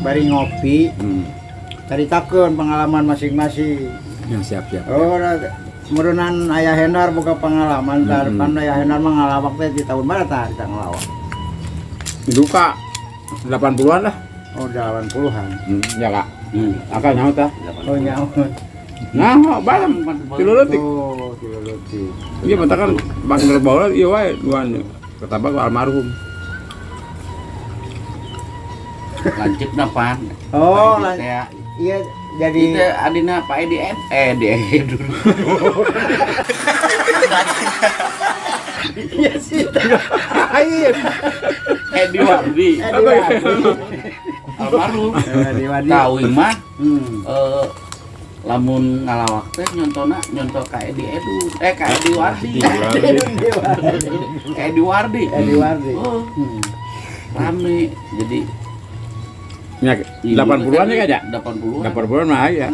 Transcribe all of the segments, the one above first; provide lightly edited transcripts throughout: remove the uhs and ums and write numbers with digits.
bari ngopi. Caritakeun pengalaman masing-masing. Ya siap. Oh, murunan Ayah Hendar boga pengalaman kan Ayah Hendar mah ngalawak teh di tahun mana tah kita ngalawak. Duka 80-an lah. Oh, 80-an. Ya Kak. Akal nyaho tah. Oh, nyaho. Nah, balam 3 leutik. Oh, 3 leutik. Iya mata kan bang ngerbaula ieu wae duaan. Ketabak almarhum. Lancip napan. Oh, iya jadi itu adina Pak Edi dulu. iya sih. Iya. Edi Wardi. Almarhum. Edi Wardi. Kawin mah lamun ngalawak teh nyontoh ka Edi Wardi. Edi Wardi. Oh. Rame jadi Ya 80-an ya aja. 80-an mah ya.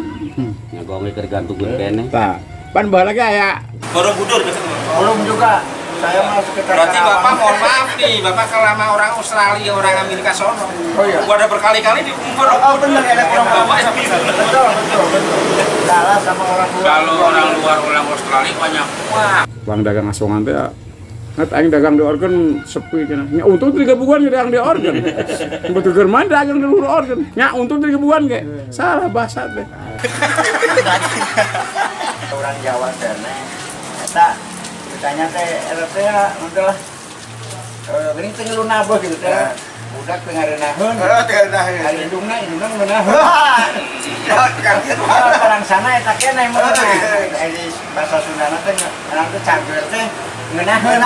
Ngagongnya tergantung kene. Tah. Pan bae lagi aya. Borobudur Belum juga. Saya masuk ke berarti Bapak mohon maaf nih, Bapak selama orang Australia, orang Amerika sono. Oh iya. Gua ada berkali-kali di Borobudur. Oh benar ada orang Bapak yang betul. Salah sama orang luar. kalau orang luar orang Australia banyak. Wah. Bang dagang asongan teh ngat aing dagang di organ sepi cenah. Nya untung 3 bulan dagang di organ. Betul keur mah dagang di luar organ. Nya untung 3 bulan ge. Salah bahasa teh. Orang Jawa teh eta ditanya teh RT nanti lah. Geuning teh ngeluna beuh gitu teh. Budak teh ngarenaheun. Ari indungna ngeunaheun. Orang sana eta keneh mah. Ari bahasa Sundana teh urang teh cager teh ngeunaheun.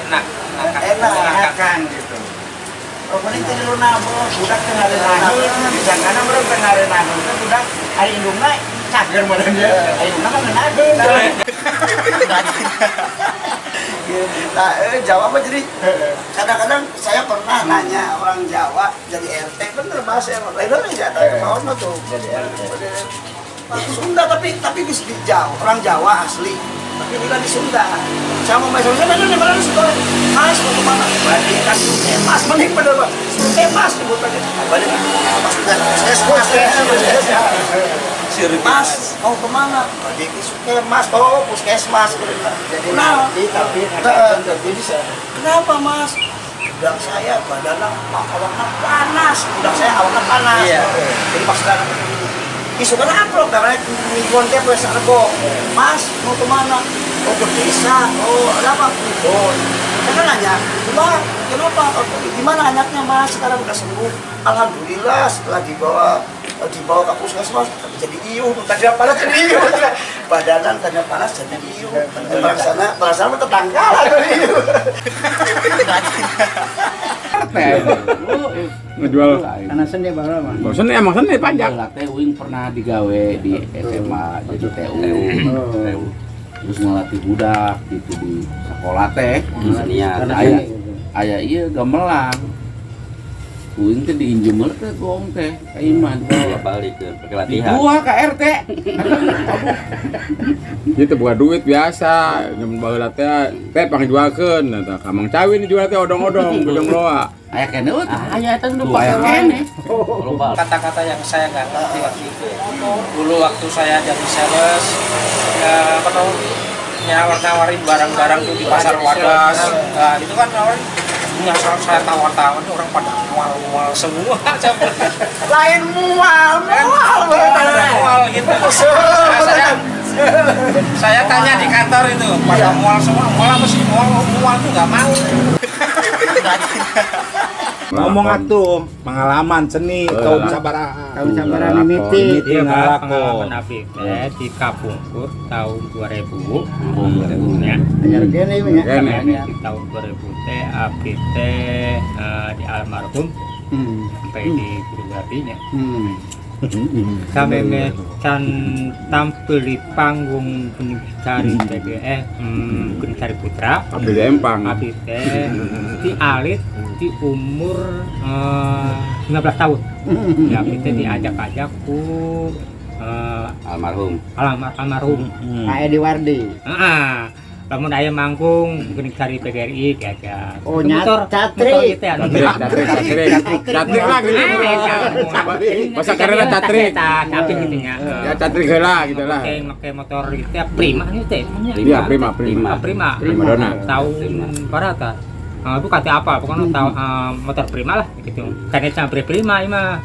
Enak. Enak gitu. Oh, geuning teh ngeluna beuh, budak teh ngarenaheun. Janganna meureun teh ngarenaheun teh budak ari indungna cager meureun dia. Ari indungna mah ngeunaheun. Nah, Jawa mah jadi kadang-kadang saya pernah nanya orang Jawa jadi RT bener bahasa yang lain aja ada kemauan mah tuh jadi RT Sunda tapi di Jawa orang Jawa asli tapi juga di Sunda saya mau masuk sana bener bener sekolah mas mau kemana balik kan mas mending bener pak mas sebutannya balik mas mas mau kemana balik mas oh puskesmas jadi nanti tapi bisa kenapa mas udah saya badannya awaknya panas udah saya awaknya panas jadi pas sekarang isu kan upload karena mingguan teh wes rebo mas mau kemana oh ke desa oh ada apa oh saya nanya kenapa di mana anaknya mas sekarang udah sembuh alhamdulillah setelah dibawa ke puskesmas jadi iuh tadi panas jadi iuh badanan tadi panas jadi iuh perasaan tetangga lah iuh ngejual karena seni baheula mah. Bosen emang seni panjang. Teh Uing pernah digawe di SMA jadi TU. Terus ngelatih budak gitu di sekolah teh. Aya ieu gamelang. Uing teh diinjemel teh gong teh ka imah balik pakai latihan. Dua ka RT. Itu buat duit biasa, nyemun baheula teh pangjualkeun eta ka Mang Cawi dijual teh odong-odong bojong loa. Aya kene aya eta nu pake kene. Kata-kata yang saya nggak ngerti waktu itu. Dulu waktu saya jadi sales, ya nawarin barang-barang tuh di pasar Wadas. Nah, itu kan nawarin asal saya tawar-tawar orang pada mual-mual semua. lain mual gitu. Saya tanya di kantor itu pada mual semua, mual apa sih? Mual tuh nggak mau. Ngomong atuh pengalaman seni kaum sabaraha. Kaum sabaraha mimiti pengalaman abdi teh di Kapungkur tahun 2000 nya. Anyar kene nya. Di tahun 2000 teh abdi teh di almarhum sampai di Purwadi nya. Kami can tampil di panggung Cari Cari Putra Abdi Empang abdi teh di alit di umur 19 tahun ya kita diajak-ajak ku almarhum almarhum Pak Edi Wardi lamun aya manggung geuning cari PGRI diajak. Oh, Motor catrik. Catrik lah gitu. Bahasa karena catrik. Tapi gitu nya. Ya catrik heula gitu lah. Make motor gitu ya prima nih teh. Iya, prima. Prima Dona. Tahun berapa? Itu kata apa? Pokoknya tahu motor prima lah gitu. Karena sampai prima ini mah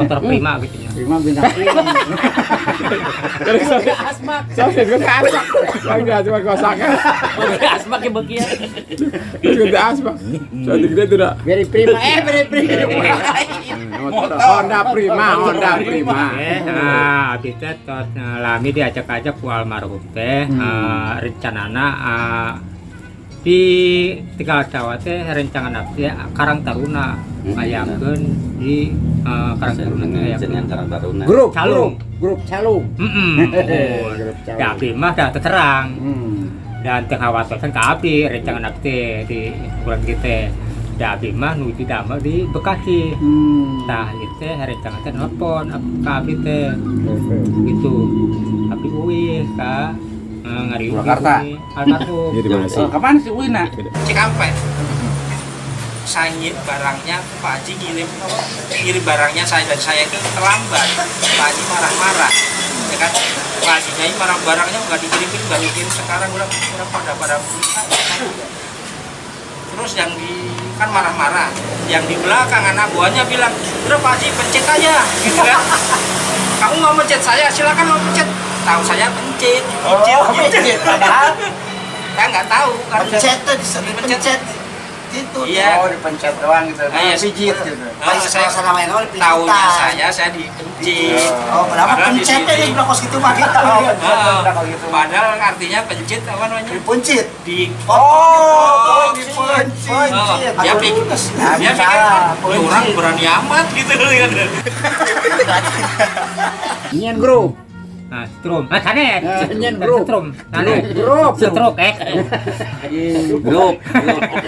motor prima gitu ya. Prima bintang film. Asmak. Saya juga asmak. Saya cuma kosak. Asmak ke bagian. Juga asmak. Saya tidak tidak. Beri prima. Beri prima. Honda Prima. Habis itu lami diajak-ajak ku almarhum teh rencanana di Tegal Jawa teh rencana teh Karang Taruna ngayangkeun di Karang Taruna teh Karang Taruna. Grup Calung. Calung. Ya abdi mah dah terang. Dan teu ngawatosan ka abdi rencana teh di bulan kita. Da abdi mah nuju damel di Bekasi. Tah ieu teh rencana teh nelpon ka abdi teh. Gitu. Abdi uih ka ngariung Purwakarta. almarhum. Jadi mana sih? Kapan sih Wina? Cikampek. Saya ngirim barangnya, Pak Haji ngirim barangnya saya dan saya itu terlambat. Pak Haji marah-marah, ya kan? Pak Haji ini barangnya nggak dikirimin, baru kirim sekarang udah pada terus yang di kan marah-marah, yang di belakang anak buahnya bilang, udah Pak Haji pencet aja, gitu kan? Kamu mau pencet saya, silakan mau pencet. Tahu saya pencet, pencet, padahal saya nggak tahu kan. Pencet tuh dipencet gitu. Iya. Oh, dipencet doang gitu. Iya, Pijit gitu. Saya tahunya saya dipencet. Oh, kenapa pencetnya di blokos gitu mah gitu. Padahal artinya pencet apa namanya? Dipencet. Di dipencet. dia pikir orang berani amat gitu kan. Nyen grup. Nah, strum. Sanet. Nyen grup. Strum. Grup. Stroke Grup.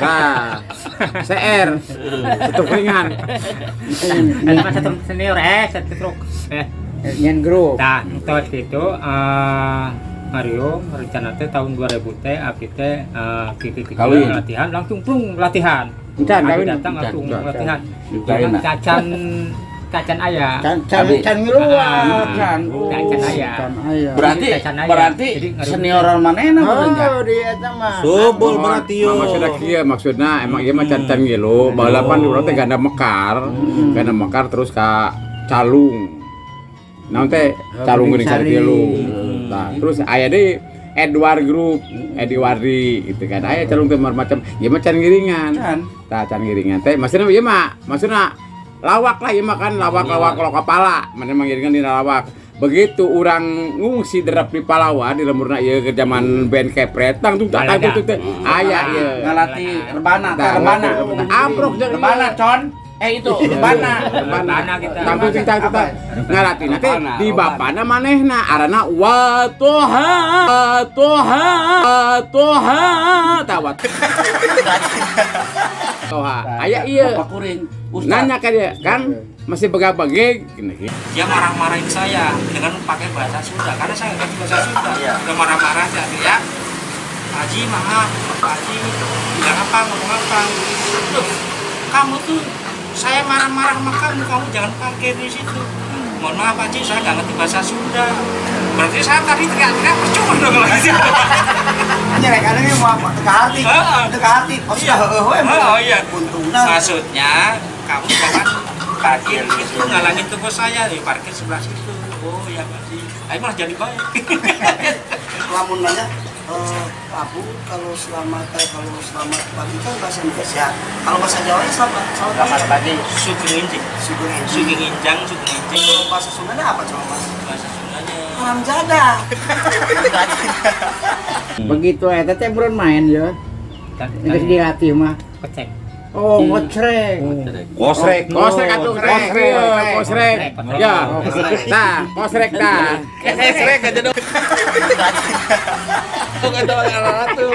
Nah, CR. Satu ringan. Ada masa senior stroke. Nyen grup. Nah, terus itu Mario rencana teh tahun 2000 teh abdi teh Kawin. latihan langsung plung latihan. Encan Abdi kawin. datang langsung latihan. Kawin. Cacan ayah. Can ngiluan. Cacan ayah. Berarti senioran manehna Oh, dia eta mah. Subul berarti yo. Maksudnya kieu maksudna emang ieu mah can ngilu, balapan urang teh ganda mekar terus ka Calung. Naon teh Calung geuning cari tilu. Nah, terus aya deui Edward Group, Edwardi gitu kan. Aya Calung teh macam ieu mah can ngiringan. Tah can ngiringan teh maksudna ieu mah lawak lah ieu mah kan lawak lo kepala. Mana mengiringan di lawak. Begitu orang ngungsi derap di Palawa di lemurna ieu ke zaman band kepret tang tuh teh aya ieu ngalati rebana amprok jeung rebana con itu rebana kita. tampil kita ngalati nanti di bapana manehna arana watoha tawat toha aya ieu nanya ka dia kan masih bega-bege gini. Dia marah-marahin saya dengan pakai bahasa Sunda karena saya nggak bahasa Sunda. Dia marah-marah ya. Pak Haji maaf, Pak Haji bilang apa, ngomong apa? Loh, kamu tuh saya marah-marah sama kamu jangan pakai di situ. Mohon maaf Pak Haji, saya nggak ngerti bahasa Sunda. Berarti saya tadi teriak-teriak percuma dong kalau gitu. Nyerek ada nih mau teka hati. Oh iya. Maksudnya kamu jangan parkir itu ngalangin toko saya di parkir sebelah situ. Oh ya Pak Haji. Ayo malah jadi baik. Lamun nanya Abu kalau selamat pagi kan bahasa Indonesia. Kalau bahasa Jawa ya selamat pagi. Sugeng Injing. Kalau bahasa Sundanya apa coba Mas? Bahasa Sundanya. Alam jaga. Begitu eta teh beron main ya. Geus dilatih mah. Kecek. Oh, ngocrek. Kosrek. Kosrek atuh kosrek. Ya. Tah, kosrek tah. Kosrek aja dong. Tuh